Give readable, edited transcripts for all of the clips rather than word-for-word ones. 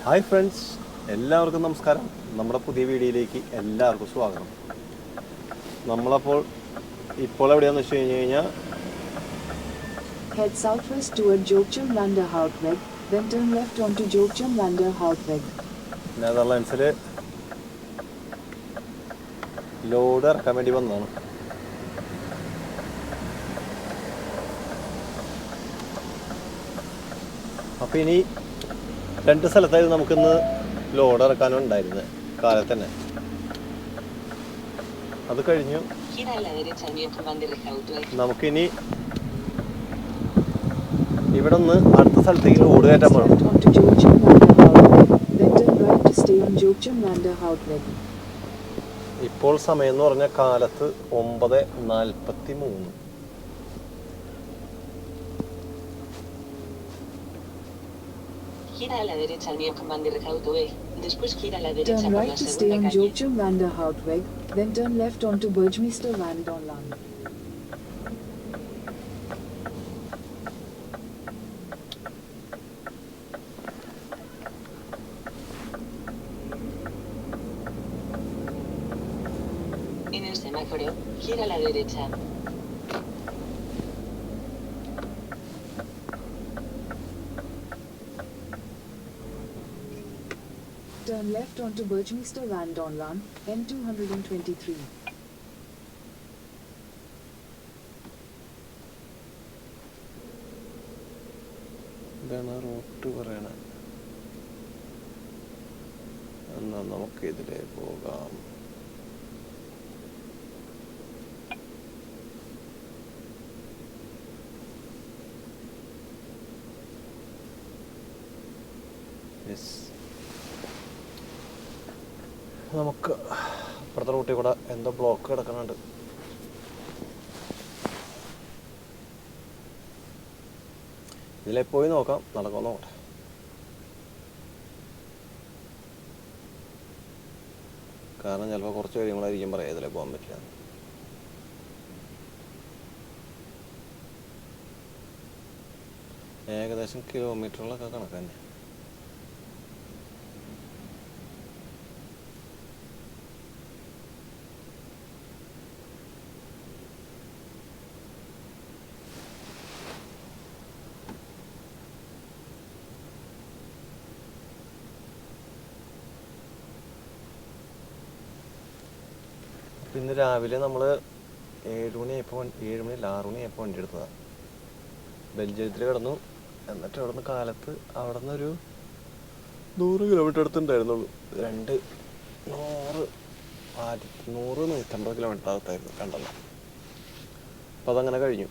Hi friends, എല്ലാവർക്കും നമസ്കാരം. നമ്മുടെ പുതിയ വീഡിയോയിലേക്ക് എല്ലാവർക്കും സ്വാഗതം. ഇപ്പോൾ എവിടെയാണെന്ന് വെച്ച് കഴിഞ്ഞാൽ Head southwest toward Jokchum Lander Houtweg, then turn left onto Jokchum Lander Houtweg. നെതർലാൻഡ്സിൽ ലോഡ് ഇറക്കാൻ വേണ്ടി വന്നതാണ്. അപ്പോൾ ഇനി 2 സ്ഥലത്തായിരുന്നു നമുക്കിന്ന് ലോഡ് ഇറക്കാനുണ്ടായിരുന്നത് കാലത്ത് തന്നെ. അത് കഴിഞ്ഞു. നമുക്കിനി ഇവിടെ നിന്ന് അടുത്ത സ്ഥലത്തേക്ക് ലോഡ് കയറ്റാൻ പോകണം. ഇപ്പോൾ സമയം എന്ന് പറഞ്ഞാൽ കാലത്ത് 9:43. Gira a la derecha al Nieuwkoop van der Houtweg. Después gira a la derecha por la segunda calle. Jokchum Lander Houtweg, then turn left onto Burgemeester Van Donlan. En el semáforo, gira a la derecha. Turn left onto Burgemeester Van Donlan, N223. ഇതാണ് root പറയണത്. എന്നാൽ നമുക്ക് ഇതിലേ പോകാം. നമുക്ക് അപ്പുറത്തെ റൂട്ടിൽ കൂടെ എന്തോ ബ്ലോക്ക് കിടക്കുന്നുണ്ട്. ഇതിലെ പോയി നോക്കാം, നടക്കുമെന്ന് നോക്കട്ടെ. കാരണം ചിലപ്പോൾ കുറച്ച് കഴിയുമ്പോഴായിരിക്കും പറയാം ഇതിലെ പോകാൻ പറ്റില്ല. ഏകദേശം കിലോമീറ്ററുകളൊക്കെ കണക്ക് തന്നെ. ഇന്ന് രാവിലെ നമ്മൾ 6 മണിയായപ്പോൾ വണ്ടി എടുത്തതാണ്. ബെൽജിയത്തിൽ കിടന്നു. എന്നിട്ട് അവിടെ നിന്ന് കാലത്ത് അവിടെ നിന്നൊരു 100 കിലോമീറ്റർ അടുത്തുണ്ടായിരുന്നുള്ളൂ. 100-150 കിലോമീറ്റർ അകത്തായിരുന്നു കണ്ടത്. അപ്പം അതങ്ങനെ കഴിഞ്ഞു.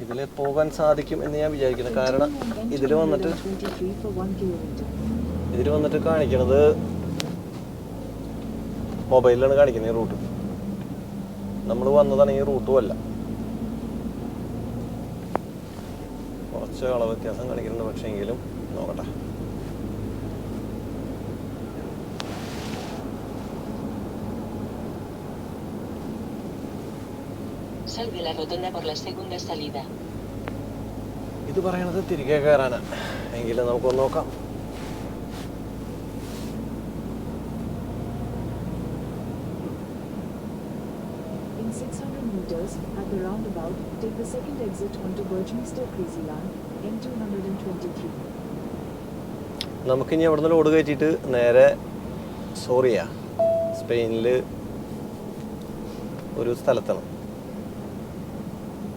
ഇതിൽ പോകാൻ സാധിക്കും എന്ന് ഞാൻ വിചാരിക്കുന്നു. കാരണം ഇതിൽ വന്നിട്ട് കാണിക്കണത് മൊബൈലിലാണ് കാണിക്കുന്നത് ഈ റൂട്ട്. നമ്മൾ വന്നതാണെങ്കിൽ റൂട്ടും അല്ല. കുറച്ച് അളവ് വ്യത്യാസം കാണിക്കുന്നുണ്ട്. പക്ഷേ എങ്കിലും നോക്കട്ടെ. Sal de la rotonda por la segunda salida. ഇത് പറയണത് തിരികെ കയറാനാണ്. എങ്കിലും നമുക്കൊന്ന് നോക്കാം. In 600 meters, at the roundabout, take the second exit onto Burgemeester Kriziland, N223. നമുക്കിനി അവിടെ നിന്ന് ലോഡ് കയറ്റിയിട്ട് നേരെ സ്പെയിനിൽ ഒരു സ്ഥലത്താണ്.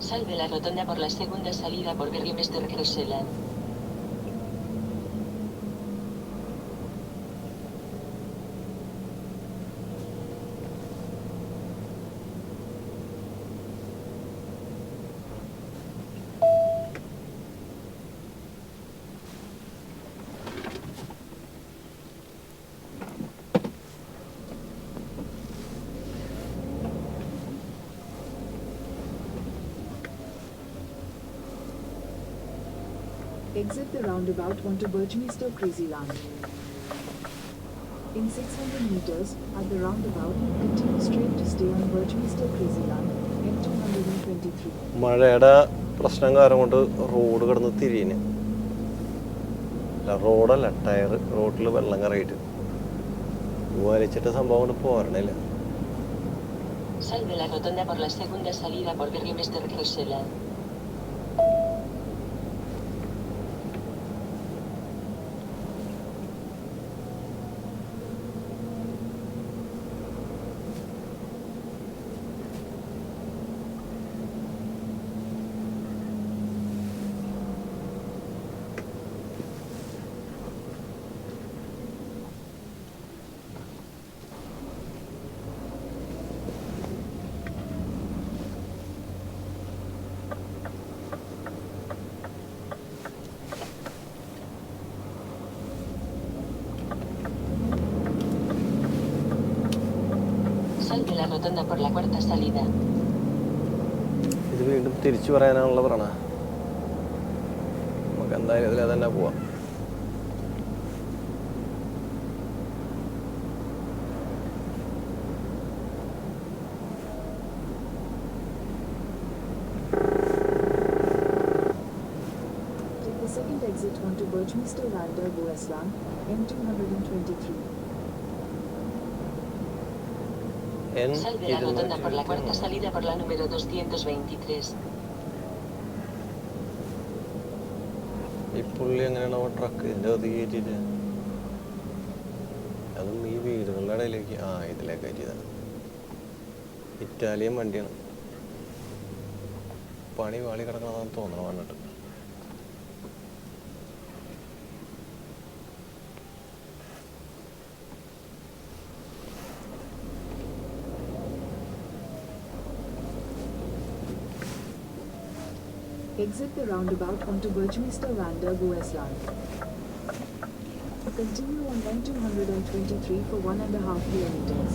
Sal de la rotonda por la segunda salida por Burgemeester Kriziland. Exit the roundabout onto Birchmeister Crazy Land. In 600 meters, at the roundabout, continue straight to stay on Birchmeister Crazy Land, M223. മഴയുടെ പ്രശ്നം കാരണം കൊണ്ട് road കിടന്ന് തിരിയുന്നു. റോഡല്ല, tyre റോഡിൽ വെള്ളം കയറിയിട്ട് വലിച്ചിട്ട് സംഭവം കൊണ്ട് പോരണില്ല. Sal de la rotonda por la segunda salida por Burgemeester Cruiseland. Sal de la rotonda por la cuarta salida. ഇത് വീണ്ടും തിരിച്ചു പറയാനാണല്ലോ പറയണ. നമുക്ക് എന്തായാലും ഇതിലെ തന്നെ പോവാം. Take the second exit onto Birchmeister Vander Boesland, M223. Sal de la rotonda por la cuarta salida por la número 223. ഈ പുള്ളി എങ്ങനെയാണോ ട്രക്ക് ഇതിൻ്റെ അത് കയറ്റിയിട്ട് അതും ഈ വീടുകളുടെ ഇടയിലേക്ക് ഇതിലേക്ക് കയറ്റിയതാണ്. ഇറ്റാലിയൻ വണ്ടിയാണ്. പണി വാളി കിടക്കണമെന്ന് തോന്നണം വന്നിട്ട്. Exit the roundabout onto Birchmeister Vander Boesland. Continue on M223 for 1.5 kilometers.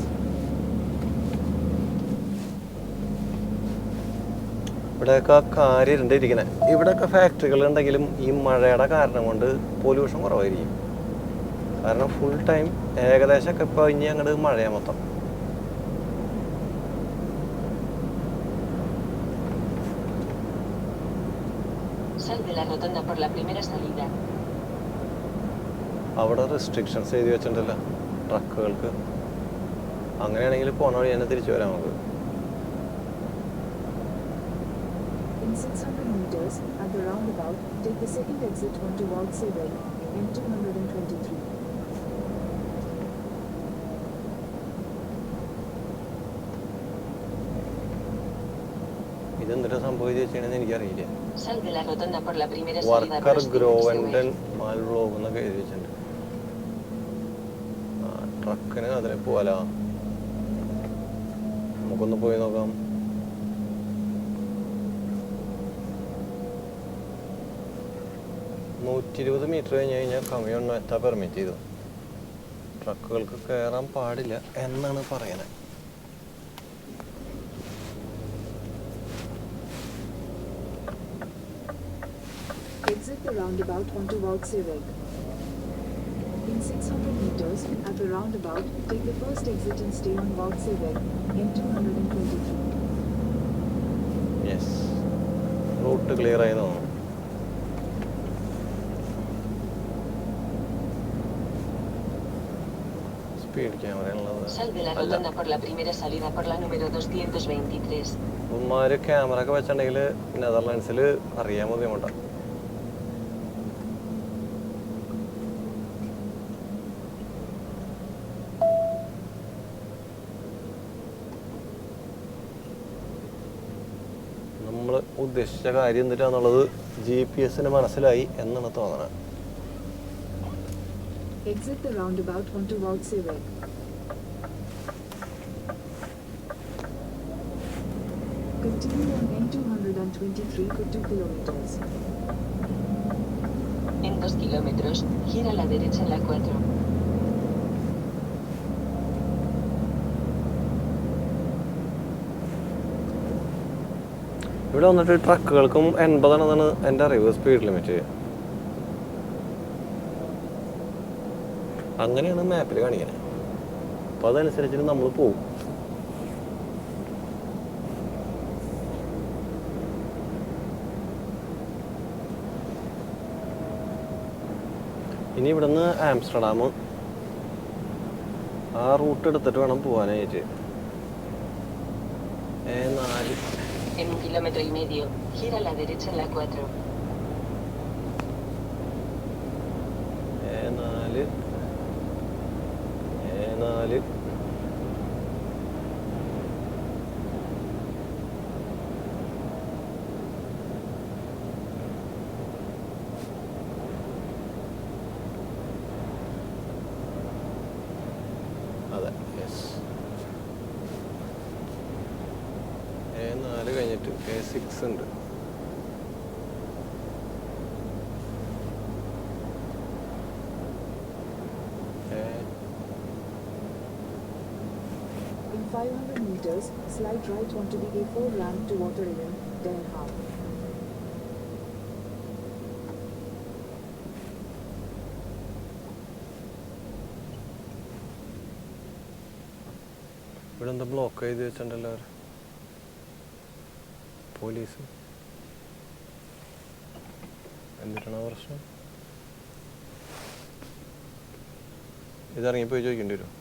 ഇവിടെയൊക്കെ കാര്യമുണ്ട് ഇരിക്കുന്നത്. ഇവിടെയൊക്കെ ഫാക്ടറികൾ ഉണ്ടെങ്കിലും ഈ മഴയുടെ കാരണം കൊണ്ട് പൊല്യൂഷൻ കുറവായിരിക്കും. കാരണം ഫുൾ ടൈം ഏകദേശമൊക്കെ ഇപ്പോൾ ഇനി അങ്ങോട്ട് മഴയാണ് മൊത്തം. Sal de la rotonda por la primera salida. അവിടെ റെസ്ട്രിക്ഷൻസ് എഴുതി വെച്ചിട്ടുണ്ടല്ലോ ട്രക്കുകൾക്ക്. അങ്ങനെയാണെങ്കിൽ പോണ വഴി തന്നെ തിരിച്ചു വരാം നമുക്ക്. In 600 meters, at the roundabout, take the second exit onto Waldsee M223. ഇതെന്തിട്ടാ സംഭവിച്ചു വെച്ചാണെന്ന് എനിക്കറിയില്ല. Sal de la rotonda por la primera salida por worker los ഗ്രോവൻഡൻ മാൽ ബ്ലോഗ് എന്നൊക്കെ എഴുതി വെച്ചിട്ടുണ്ട്. ട്രക്കിന് അതിനെ പോവാലോ. നമുക്കൊന്ന് പോയി നോക്കാം. $120 മീറ്റർ കഴിഞ്ഞ് കഴിഞ്ഞാൽ കമ്മിയൊന്നും എത്താൻ പെർമിറ്റ് ചെയ്തു. ട്രക്കുകൾക്ക് കയറാൻ പാടില്ല എന്നാണ് പറയുന്നത്. Exit the roundabout onto Waldsee. In 600 meters, at the roundabout, take the first exit and stay on Waldsee M223. Yes, route clear ആയി തോന്നുന്നു. സ്പീഡ് ക്യാമറ ഉള്ളത്. Sal de la rotonda por la primera salida por la número 223. ഉമ്മാര് camera ഒക്കെ വെച്ചിട്ടുണ്ടെങ്കിൽ നെതർലാൻഡ്സിൽ അറിയാൻ ബുദ്ധിമുട്ടാണ്. നമ്മൾ ഉദ്ദേശിച്ച കാര്യം എന്തിട്ടാന്നുള്ളത് GPS മനസ്സിലായി എന്നാണ് തോന്നുന്നത്. Exit the roundabout onto Waldsee. Continue on N223 for 2 kilometers. En 2 kilómetros, gira a la derecha en la 4. ഇവിടെ വന്നിട്ട് ട്രക്കുകൾക്കും 80 ആണെന്നാണ് എൻ്റെ അറിവ് സ്പീഡ് ലിമിറ്റ്. അങ്ങനെയാണ് മാപ്പിൽ കാണിക്കുന്നത്. അപ്പോൾ അതനുസരിച്ചിട്ട് നമ്മൾ പോകും. ഇനി ഇവിടുന്ന് ആംസ്റ്റർഡാം ആ റൂട്ട് എടുത്തിട്ട് വേണം പോകാനായിട്ട്. E4. En 1,5 kilómetros, gira a la derecha en la 4. E4. E4. അതെ, യെസ്. E4 കഴിഞ്ഞിട്ട് E6 ഉണ്ട്. In 500 meters, slide right onto the A4 ramp to Waterloo, Den Haag. ഇവിടെ എന്താ ബ്ലോക്ക് ചെയ്ത് വെച്ചിട്ടുണ്ടല്ലോ പോലീസ്. എന്നിട്ടാണ് പ്രശ്നം? ഇതിറങ്ങിപ്പോയി ചോദിക്കേണ്ടി വരും.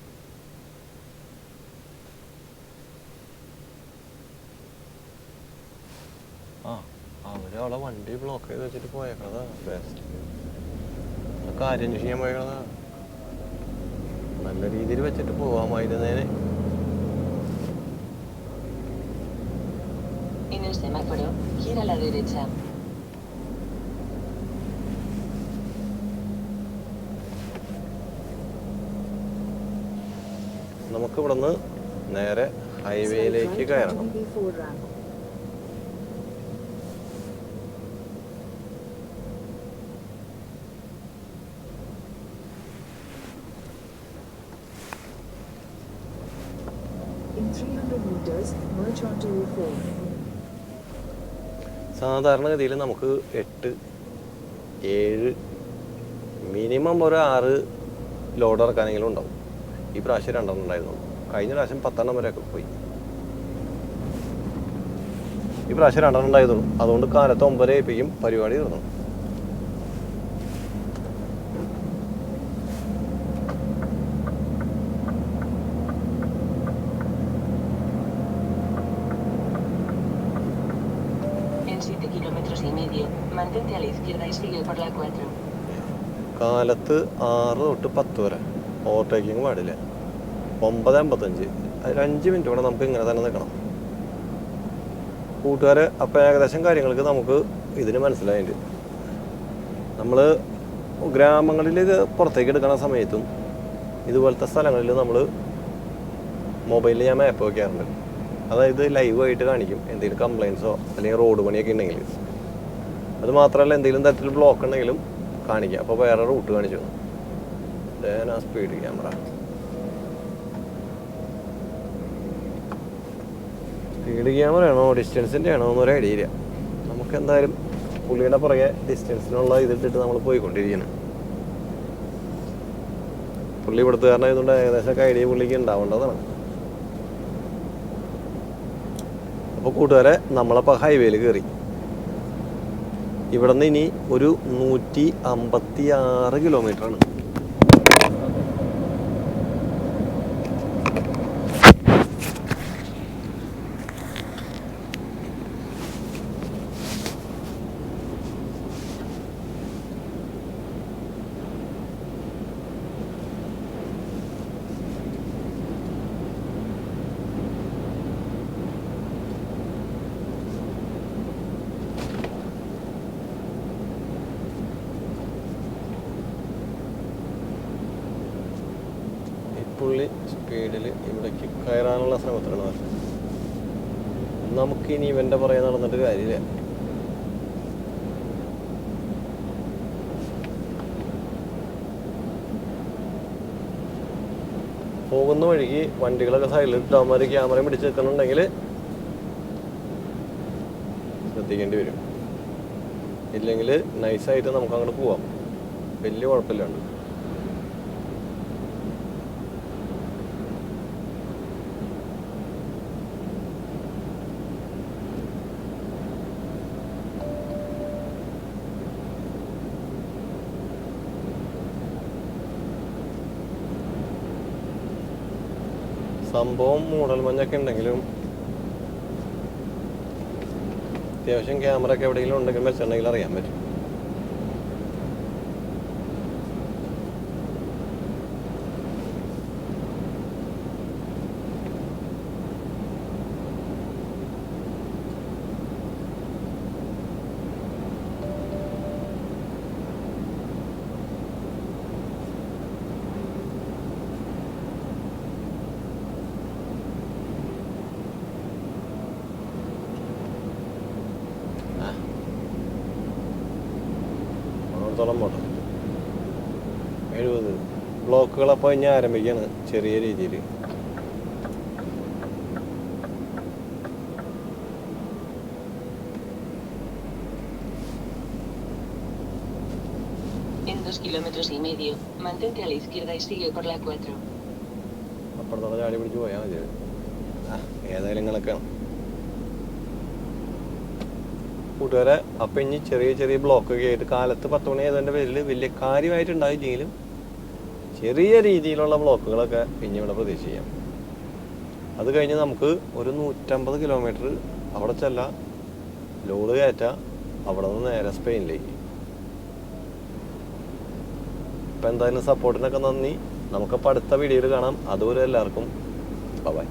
അവരവളെ വണ്ടി ബ്ലോക്ക് ചെയ്ത് വെച്ചിട്ട് പോയേക്കണതാ. ബെസ്റ്റ് കാര്യം അന്വേഷിക്കാൻ പോയേക്കണതാ. നല്ല രീതിയിൽ വെച്ചിട്ട് പോവാമായിരുന്നേനെ. En el semáforo, gira a la derecha. നമുക്ക് ഇവിടുന്ന് നേരെ ഹൈവേയിലേക്ക് കയറണം. Slide right onto the A4 ramp. In 300 meters, merge onto A4. സാധാരണഗതിയിൽ നമുക്ക് 8, 7 മിനിമം ഒരു 6 ലോഡ് ഇറക്കാനെങ്കിലും ഉണ്ടാവും. ഈ പ്രാവശ്യം 2 ഉണ്ടായിരുന്നു. കഴിഞ്ഞ പ്രാവശ്യം 10 വരെയൊക്കെ പോയി. ഈ പ്രാവശ്യം 2 ഉണ്ടായതുള്ളൂ. അതുകൊണ്ട് കാലത്ത് 9 ഏൽപ്പിക്കും പരിപാടി തീർന്നു. En 7,5 kilómetros, mantente a la izquierda y sigue por la 4. കാലത്ത് 6 തൊട്ട് 10 വരെ ഓവർടേക്കിങ് പാടില്ല. 9:55. ഒരു 5 മിനിറ്റ് കൂടെ നമുക്ക് ഇങ്ങനെ തന്നെ നിൽക്കണം. കൂട്ടുകാരെ, അപ്പം ഏകദേശം കാര്യങ്ങൾക്ക് നമുക്ക് ഇതിന് മനസ്സിലായിട്ട് നമ്മൾ ഗ്രാമങ്ങളിൽ പുറത്തേക്ക് എടുക്കുന്ന സമയത്തും ഇതുപോലത്തെ സ്ഥലങ്ങളിൽ നമ്മൾ മൊബൈലിൽ ഞാൻ മാപ്പ് വയ്ക്കാറുണ്ട്. അതായത് ലൈവായിട്ട് കാണിക്കും എന്തെങ്കിലും കംപ്ലയിൻസോ അല്ലെങ്കിൽ റോഡ് പണിയൊക്കെ ഉണ്ടെങ്കിൽ. അത് മാത്രമല്ല, എന്തെങ്കിലും തരത്തിൽ ബ്ലോക്ക് ഉണ്ടെങ്കിലും കാണിക്കാം. അപ്പോൾ വേറെ റൂട്ട് കാണിച്ചു തന്നു. സ്പീഡ് ക്യാമറ ആണോ ഡിസ്റ്റൻസിൻ്റെ ആണോ എന്നൊരു ഐഡിയ ഇല്ല. നമുക്ക് എന്തായാലും പുള്ളിയുടെ പുറകെ ഡിസ്റ്റൻസിനുള്ള ഇതിട്ടിട്ട് നമ്മൾ പോയിക്കൊണ്ടിരിക്കുന്നത്. പുള്ളി ഇവിടുത്തെ കാരണമായതുകൊണ്ട് ഏകദേശമൊക്കെ ഐഡിയ പുള്ളിക്ക് ഉണ്ടാവേണ്ടതാണ്. അപ്പോൾ കൂട്ടുകാരെ, നമ്മളപ്പോൾ ഹൈവേയിൽ കയറി. ഇവിടെ നിന്ന് ഇനി ഒരു 156 കിലോമീറ്ററാണ്. പുള്ളി സ്പീഡിൽ ഇവിടേക്ക് കയറാനുള്ള ശ്രമത്തിലാണ്. നമുക്കിനി ഇവൻ്റെ പുറകെ നടന്നിട്ട് കാര്യമില്ല. പോകുന്ന വഴിക്ക് വണ്ടികളൊക്കെ സൈഡിൽ ഇട്ടവന്മാർ ക്യാമറയും പിടിച്ച് നിൽക്കുന്നുണ്ടെങ്കിൽ ശ്രദ്ധിക്കേണ്ടി വരും. ഇല്ലെങ്കിൽ നൈസായിട്ട് നമുക്ക് അങ്ങോട്ട് പോവാം, വലിയ കുഴപ്പമില്ലാണ്ട്. സംഭവം മൂടൽമഞ്ഞൊക്കെ ഉണ്ടെങ്കിലും അത്യാവശ്യം ക്യാമറ ഒക്കെ എവിടെയെങ്കിലും ഉണ്ടെങ്കിൽ വെച്ചിട്ടുണ്ടെങ്കിൽ അറിയാൻ പറ്റും. പോട്ടെ 70 ബ്ലോക്കുകൾ അപ്പോൾ ഇനി ആരംഭിക്കുകയാണ് ചെറിയ രീതിയിൽ. En 2,5 kilómetros, mantente a la izquierda y sigue por la 4. അപ്പുറത്തോടെ ചാടി പിടിച്ച് പോയാൽ മതി. ഏതായാലും നിങ്ങളൊക്കെയാണ് കൂട്ടുകാരെ. അപ്പം ഇനി ചെറിയ ചെറിയ ബ്ലോക്കൊക്കെ ആയിട്ട് കാലത്ത് 10 മണി ആയതിൻ്റെ പേരിൽ വലിയ കാര്യമായിട്ടുണ്ടായില്ലെങ്കിലും ചെറിയ രീതിയിലുള്ള ബ്ലോക്കുകളൊക്കെ ഇനി ഇവിടെ പ്രതീക്ഷിക്കാം. അത് കഴിഞ്ഞ് നമുക്ക് ഒരു 150 കിലോമീറ്റർ അവിടെ ചെല്ലാം, ലോഡ് കയറ്റാം, അവിടെ നിന്ന് നേരെ സ്പെയിനിലേക്ക്. അപ്പം എന്തായാലും സപ്പോർട്ടിനൊക്കെ നന്ദി. നമുക്കപ്പോൾ അടുത്ത വീഡിയോയിൽ കാണാം. അതുവരെ എല്ലാവർക്കും ബൈ.